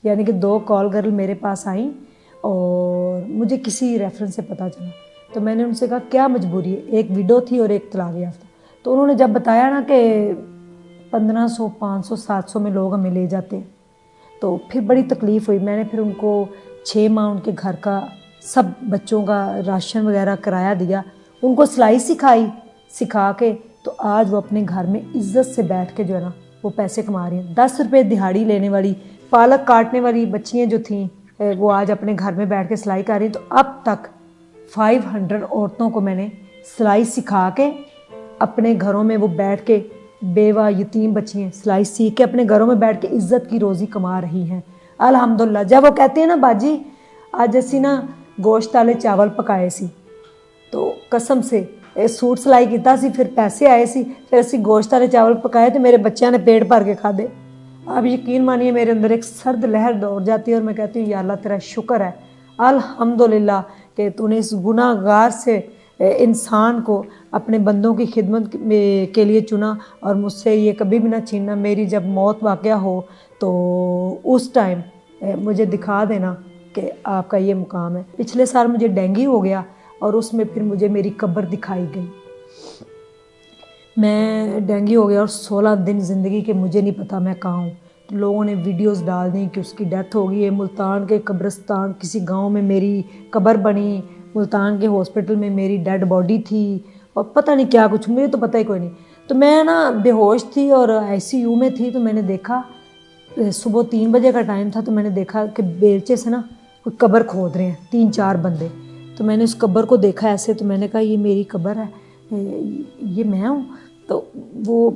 यानी कि 2 call girl मेरे पास आई और मुझे किसी रेफरेंस से पता चला। तो मैंने उनसे कहा क्या मजबूरी है, एक विडो थी और एक तलाक याफ्ता। तो उन्होंने जब बताया ना कि 1500, 500, 700 में लोग हमें ले जाते हैं, तो फिर बड़ी तकलीफ़ हुई। मैंने फिर उनको 6 माह उनके घर का सब बच्चों का राशन वगैरह किराया दिया, उनको सिलाई सिखा के तो आज वो अपने घर में इज्जत से बैठ के जो है ना वो पैसे कमा रही हैं। 10 रुपये दिहाड़ी लेने वाली, पालक काटने वाली बच्चियाँ जो थीं वो आज अपने घर में बैठ के सिलाई कर रही। तो अब तक 500 औरतों को मैंने सिलाई सिखा के अपने घरों में वो बैठ के, बेवा यतीम बच्चियाँ सिलाई सीख के अपने घरों में बैठ के इज्जत की रोज़ी कमा रही हैं अल्हम्दुलिल्लाह। जब वो कहते हैं ना बाजी आज असी ना गोश्त वाले चावल पकाए सी, तो कसम से सूट सिलाई किया सी, फिर पैसे आए सी, फिर असी गोश्त वाले चावल पकाए तो मेरे बच्चों ने पेट भर के खाधे। आप यकीन मानिए मेरे अंदर एक सर्द लहर दौड़ जाती है और मैं कहती हूँ या अल्लाह तेरा शुक्र है अल्हम्दुलिल्लाह कि तूने इस गुनाहगार से इंसान को अपने बंदों की खिदमत के लिए चुना और मुझसे ये कभी भी ना छीनना। मेरी जब मौत वाक़या हो तो उस टाइम मुझे दिखा देना कि आपका ये मुकाम है। पिछले साल मुझे डेंगू हो गया और उसमें फिर मुझे मेरी कब्र दिखाई गई। मैं डेंगू हो गया और 16 दिन ज़िंदगी के मुझे नहीं पता मैं कहाँ हूँ। तो लोगों ने वीडियोस डाल दी कि उसकी डेथ हो गई है। मुल्तान के कब्रिस्तान किसी गांव में मेरी कब्र बनी, मुल्तान के हॉस्पिटल में मेरी डेड बॉडी थी और पता नहीं क्या कुछ, मुझे तो पता ही कोई नहीं। तो मैं ना बेहोश थी और ICU में थी। तो मैंने देखा सुबह 3 बजे का टाइम था, तो मैंने देखा कि बेलचे से ना कोई कब्र खोद रहे हैं 3-4 बंदे। तो मैंने उस कब्र को देखा ऐसे, तो मैंने कहा ये मेरी कब्र है, ये मैं हूँ। तो वो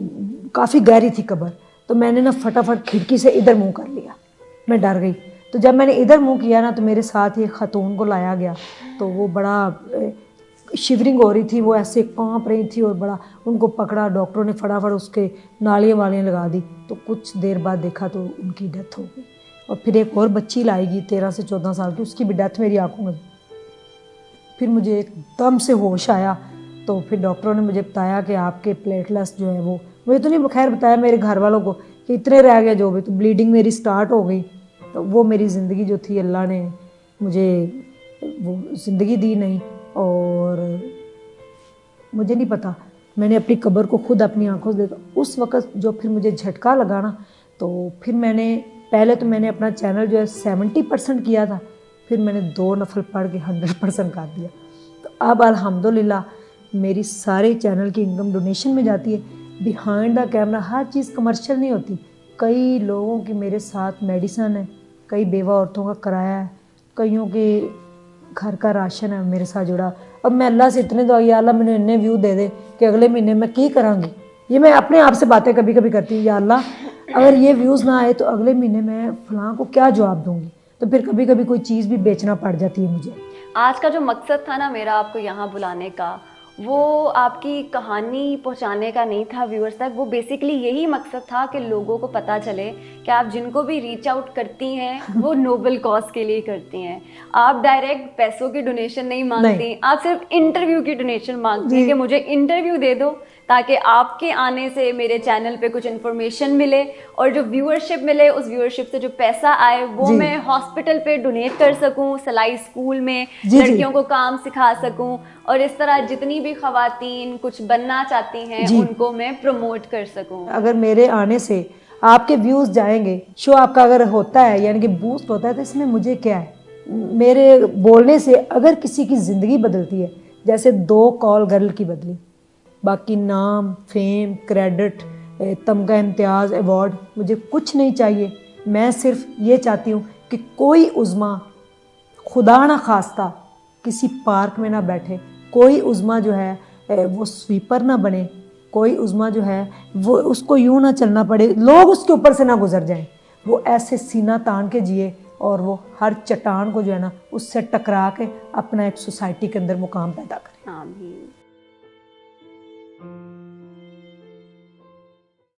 काफ़ी गहरी थी कब्र। तो मैंने ना फटाफट खिड़की से इधर मुंह कर लिया, मैं डर गई। तो जब मैंने इधर मुंह किया ना तो मेरे साथ ही ख़तून को लाया गया। तो वो बड़ा शिवरिंग हो रही थी, वो ऐसे कांप रही थी और बड़ा उनको पकड़ा। डॉक्टरों ने फटाफट उसके नालियाँ वालियाँ लगा दी। तो कुछ देर बाद देखा तो उनकी डेथ हो गई। और फिर एक और बच्ची लाएगी 13 से 14 साल की, उसकी भी डेथ मेरी आंखों में। फिर मुझे एकदम से होश आया। तो फिर डॉक्टरों ने मुझे बताया कि आपके प्लेटलेट्स जो है वो, मुझे तो नहीं खैर बताया मेरे घर वालों को कि इतने रह गए जो भी। तो ब्लीडिंग मेरी स्टार्ट हो गई। तो वो मेरी ज़िंदगी जो थी अल्लाह ने मुझे वो ज़िंदगी दी नहीं। और मुझे नहीं पता, मैंने अपनी कब्र को खुद अपनी आंखों से देखा। उस वक़्त जो फिर मुझे झटका लगा ना, तो फिर मैंने पहले तो मैंने अपना चैनल जो है 70% किया था, फिर मैंने 2 नफल पढ़ के 100% कर दिया। तो अब अल्हम्दुलिल्लाह मेरी सारे चैनल की इनकम डोनेशन में जाती है। Behind the camera her cheese commercial नहीं होती। कई लोगों की मेरे साथ मेडिसन है, कई बेवा औरतों का किराया है, कईयों के घर का राशन है मेरे साथ जुड़ा। अब मैं अल्लाह से इतने दुआ, या अल्लाह मैंने इतने व्यू दे दे कि अगले महीने मैं की करांगी। ये मैं अपने आप से बातें कभी कभी करती हूँ, या अल्लाह अगर ये व्यूज़ ना आए तो अगले महीने मैं फ़लाँ को क्या जवाब दूँगी। तो फिर कभी कभी कोई चीज़ भी बेचना पड़ जाती है मुझे। आज का जो मकसद था ना मेरा आपको यहाँ बुलाने का, वो आपकी कहानी पहुँचाने का नहीं था व्यूअर्स तक। वो बेसिकली यही मकसद था कि लोगों को पता चले कि आप जिनको भी रीच आउट करती हैं वो नोबल कॉज के लिए करती हैं। आप डायरेक्ट पैसों की डोनेशन नहीं मांगती, आप सिर्फ इंटरव्यू की डोनेशन मांगती हैं कि मुझे इंटरव्यू दे दो ताकि आपके आने से मेरे चैनल पे कुछ इन्फॉर्मेशन मिले और जो व्यूअरशिप मिले, उस व्यूअरशिप से जो पैसा आए वो मैं हॉस्पिटल पे डोनेट कर सकूं, सिलाई स्कूल में लड़कियों को काम सिखा सकूं और इस तरह जितनी भी ख़वातीन कुछ बनना चाहती हैं उनको मैं प्रमोट कर सकूं। अगर मेरे आने से आपके व्यूज़ जाएंगे, शो आपका अगर होता है यानी कि बूस्ट होता है, तो इसमें मुझे क्या है। मेरे बोलने से अगर किसी की ज़िंदगी बदलती है, जैसे 2 कॉल गर्ल की बदली, बाकी नाम, फेम, क्रेडिट, तमगा, इम्तियाज़, अवार्ड मुझे कुछ नहीं चाहिए। मैं सिर्फ ये चाहती हूँ कि कोई उज़्मा खुदा ना खास्ता किसी पार्क में ना बैठे, कोई उज़्मा जो है वो स्वीपर ना बने, कोई उज़्मा जो है वो उसको यूँ ना चलना पड़े, लोग उसके ऊपर से ना गुजर जाएं। वो ऐसे सीना तान के जिए और वो हर चट्टान को जो है ना उससे टकरा के अपना एक सोसाइटी के अंदर मुकाम पैदा करे। आमीन।